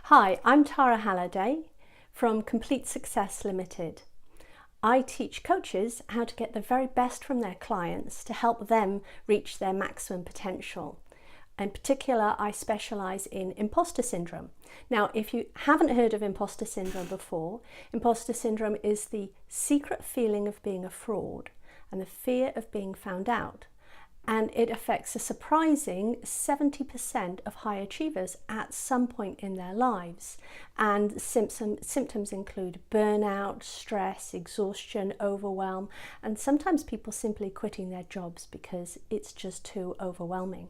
Hi, I'm Tara Halliday from Complete Success Limited. I teach coaches how to get the very best from their clients to help them reach their maximum potential. In particular, I specialise in imposter syndrome. Now, if you haven't heard of imposter syndrome before, imposter syndrome is the secret feeling of being a fraud and the fear of being found out. And it affects a surprising 70% of high achievers at some point in their lives. And symptoms include burnout, stress, exhaustion, overwhelm, and sometimes people simply quitting their jobs because it's just too overwhelming.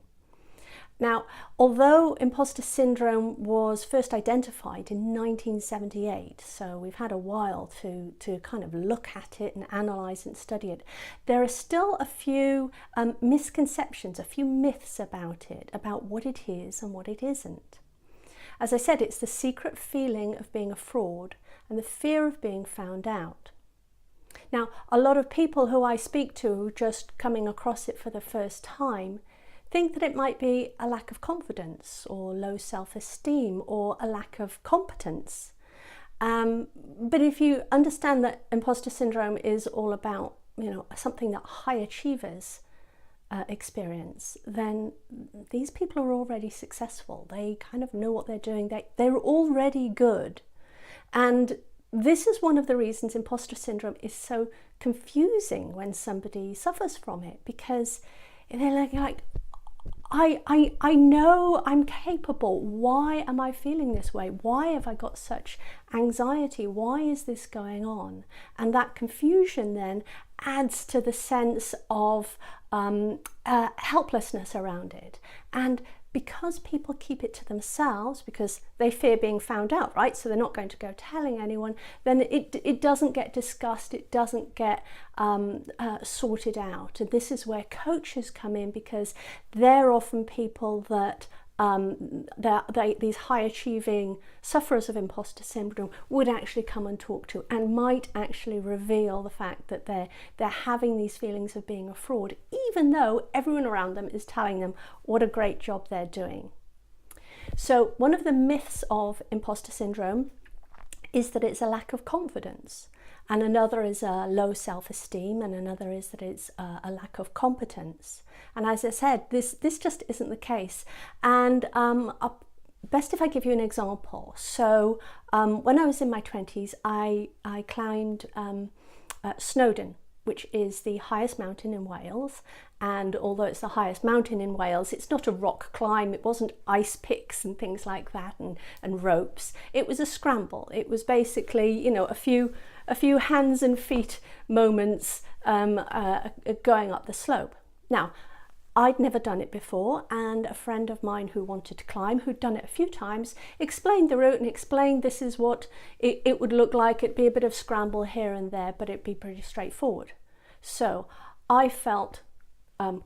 Now, although imposter syndrome was first identified in 1978, so we've had a while to kind of look at it and analyse and study it, there are still a few misconceptions, a few myths about it, about what it is and what it isn't. As I said, it's the secret feeling of being a fraud and the fear of being found out. Now, a lot of people who I speak to just coming across it for the first time think that it might be a lack of confidence or low self-esteem or a lack of competence. But if you understand that imposter syndrome is all about, something that high achievers experience, then these people are already successful. They kind of know what they're doing. They're already good. And this is one of the reasons imposter syndrome is so confusing when somebody suffers from it, because they're like, I know I'm capable. Why am I feeling this way? Why have I got such anxiety? Why is this going on? And that confusion then adds to the sense of helplessness around it. And because people keep it to themselves, because they fear being found out, right? So they're not going to go telling anyone, then it doesn't get discussed, it doesn't get sorted out. And this is where coaches come in, because they're often people that these high achieving sufferers of imposter syndrome would actually come and talk to, and might actually reveal the fact that they're having these feelings of being a fraud, even though everyone around them is telling them what a great job they're doing. So one of the myths of imposter syndrome is that it's a lack of confidence, and another is a low self-esteem, and another is that it's a lack of competence. And as I said, this just isn't the case. And best if I give you an example. So when I was in my 20s, I climbed Snowdon, which is the highest mountain in Wales. And although it's the highest mountain in Wales, it's not a rock climb. It wasn't ice picks and things like that and ropes. It was a scramble. It was basically, a few hands and feet moments going up the slope. Now, I'd never done it before, and a friend of mine who wanted to climb, who'd done it a few times, explained the route and explained this is what it would look like. It'd be a bit of scramble here and there, but it'd be pretty straightforward. So I felt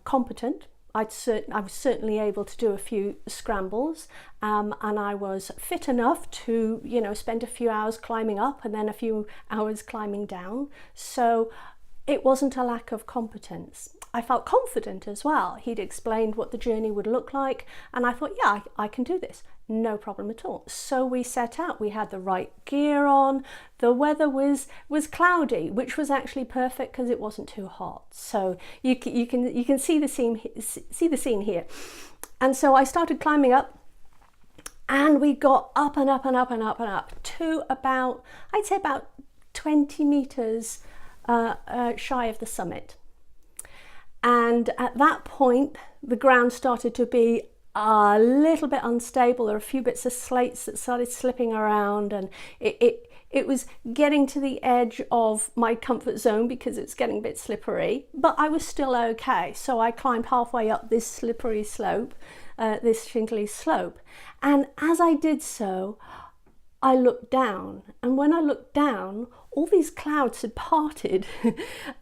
competent. I was certainly able to do a few scrambles, and I was fit enough to, spend a few hours climbing up and then a few hours climbing down. So it wasn't a lack of competence. I felt confident as well. He'd explained what the journey would look like, and I thought, yeah, I can do this. No problem at all. So we set out. We had the right gear on. The weather was cloudy, which was actually perfect because it wasn't too hot. So you can see the scene here. And so I started climbing up, and we got up and up and up and up and up to about, I'd say about 20 meters shy of the summit. And at that point, the ground started to be a little bit unstable. There were a few bits of slates that started slipping around, and it was getting to the edge of my comfort zone because it's getting a bit slippery, but I was still okay. So I climbed halfway up this slippery slope, this shingly slope. And as I did so, I looked down, and when I looked down, all these clouds had parted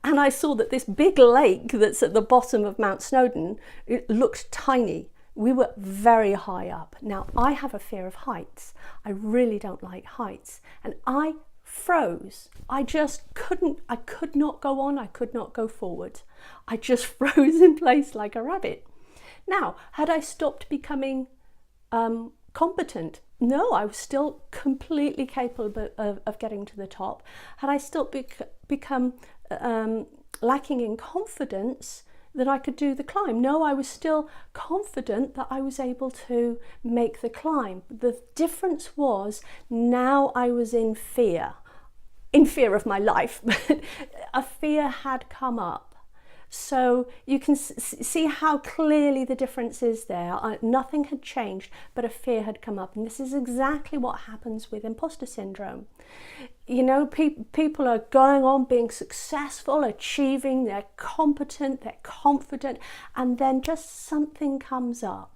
and I saw that this big lake that's at the bottom of Mount Snowdon, it looked tiny. We were very high up. Now, I have a fear of heights. I really don't like heights, and I froze. I could not go on, I could not go forward. I just froze in place like a rabbit. Now, had I stopped becoming competent? no, I was still completely capable of getting to the top. Had I still become lacking in confidence that I could do the climb? No, I was still confident that I was able to make the climb. The difference was now I was in fear of my life, but a fear had come up. So you can see how clearly the difference is there. Nothing had changed, but a fear had come up. And this is exactly what happens with imposter syndrome. You know, people are going on being successful, achieving, they're competent, they're confident, and then just something comes up.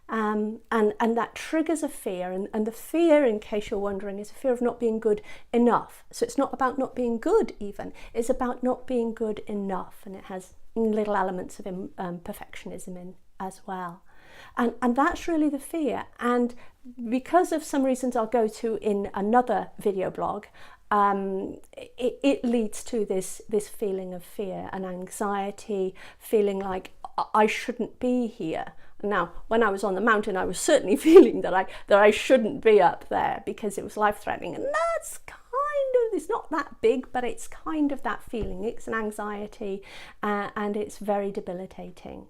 And that triggers a fear, and the fear, in case you're wondering, is a fear of not being good enough. So it's not about not being good even, it's about not being good enough, and it has little elements of perfectionism in as well. And that's really the fear. And because of some reasons I'll go to in another video blog, it leads to this feeling of fear and anxiety, feeling like I shouldn't be here. Now, when I was on the mountain, I was certainly feeling that I shouldn't be up there because it was life-threatening, and that's it's not that big, but it's kind of that feeling. It's an anxiety, and it's very debilitating.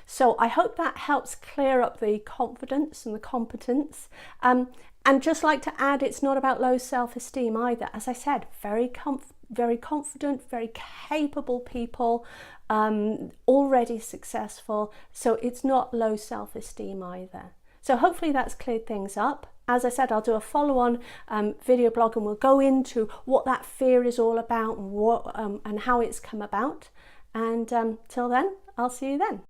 So I hope that helps clear up the confidence and the competence. And just like to add, it's not about low self-esteem either. As I said, very confident, very capable people, already successful. So it's not low self-esteem either. So hopefully that's cleared things up. As I said, I'll do a follow-on video blog, and we'll go into what that fear is all about and and how it's come about. And till then, I'll see you then.